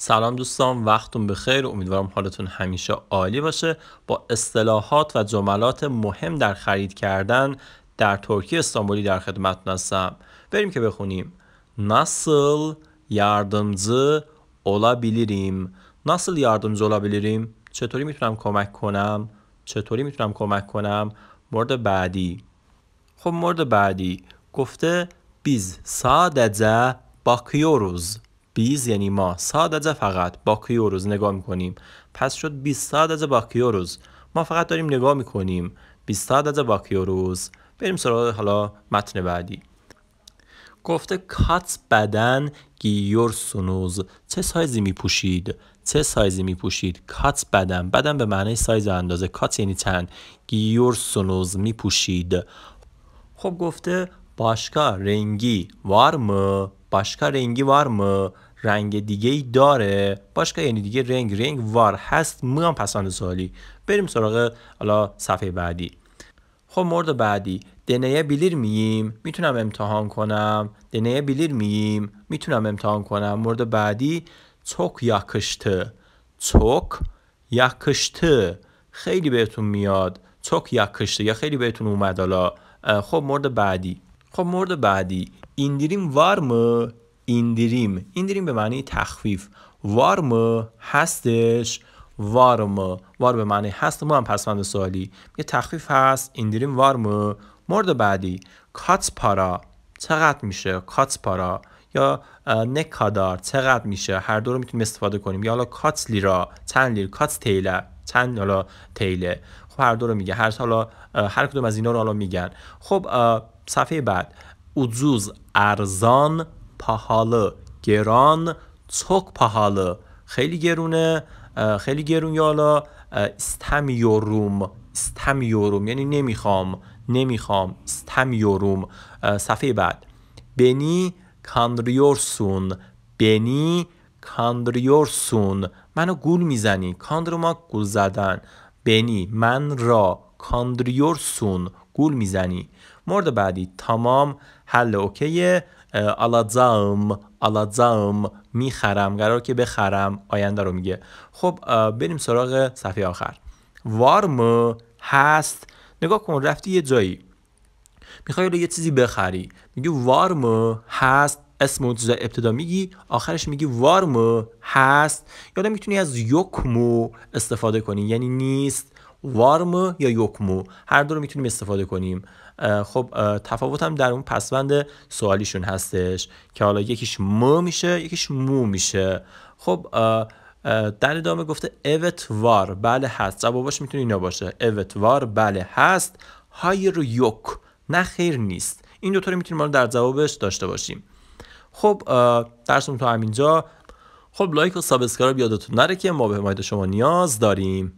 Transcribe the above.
سلام دوستان، وقتتون بخیر. امیدوارم حالتون همیشه عالی باشه. با اصطلاحات و جملات مهم در خرید کردن در ترکیه استانبولی در خدمتتون هستم. بریم که بخونیم. Nasıl yardımcı olabilirim? Nasıl yardımcı olabilirim? چطوری میتونم کمک کنم؟ مورد بعدی. خب مورد بعدی گفته biz sadece bakıyoruz. biz یعنی ما، sadece فقط، bakıyoruz نگاه میکنیم. پس شد biz sadece bakıyoruz. ما فقط داریم نگاه میکنیم. biz sadece bakıyoruz. بریم سراغ حالا متن بعدی. گفته kaç beden giyiyorsunuz؟ چه سایزی میپوشید؟ kaç beden، بدن به معنی سایز و اندازه، kaç یعنی چند، giyiyorsunuz میپوشید. خب گفته başka rengi var mı؟ رنگ دیگه ای داره؟ başka یعنی دیگه، رنگ var، هست، مو هم پسند سوالی. بریم سراغ حالا صفحه بعدی. خب مورد بعدی deneyebilir miyim؟ میتونم امتحان کنم. مورد بعدی çok yakıştı. خیلی بهتون میاد. çok yakıştı یا خیلی بهتون اومد. حالا خب مورد بعدی indirim var mı؟ indirim به معنی تخفیف. var mı؟ هستش. var به معنی هست، ما هم پسوند سوالی. یه تخفیف هست، indirim var mı؟ مورد بعدی kaç para؟ چقدر میشه؟ kaç para یا ne kadar چقدر میشه، هر دو رو میتونیم استفاده کنیم. یا حالا kaç lira چند لیر، kaç TL چند حالا تیله. خب هر دو رو میگه، هر کدوم از اینا رو حالا میگن. خب صفحه بعد ucuz ارزان pahalı گران çok pahalı خیلی گرونه، خیلی گرون. یا حالا istemiyorum یعنی نمیخوام istemiyorum. صفحه بعد beni kandırıyorsun منو گول میزنی. کاندروما گول زدن. beni من را kandırıyorsun گول میزنی. مورد بعدی tamam حل اوکیه. alacağım میخرم، قرار که بخرم، آینده رو میگه. خب بریم سراغ صفحه آخر. var mı؟ هست. نگاه کن، رفتی یه جایی میخوای رو یه چیزی بخری، میگی var mı؟ هست. اسم اون چیز ابتدا میگی، آخرش میگی var mı؟ هست. یا میتونی از yok mu استفاده کنی، یعنی نیست. var mı یا yok mu، هر دو رو میتونیم استفاده کنیم. خب تفاوت هم در اون پسوند سوالیشون هستش که حالا یکیش م میشه، یکیش مو میشه. خب در ادامه گفته evet var، بله هست. جوابش میتونه اینا باشه. evet var، بله هست. hayır yok، نه خیر نیست. این دوتا رو میتونیم در جوابش داشته باشیم. خب درسمون تا همینجا. خب لایک و سابسکرایب یادتون نره که ما به حمایت شما نیاز داریم.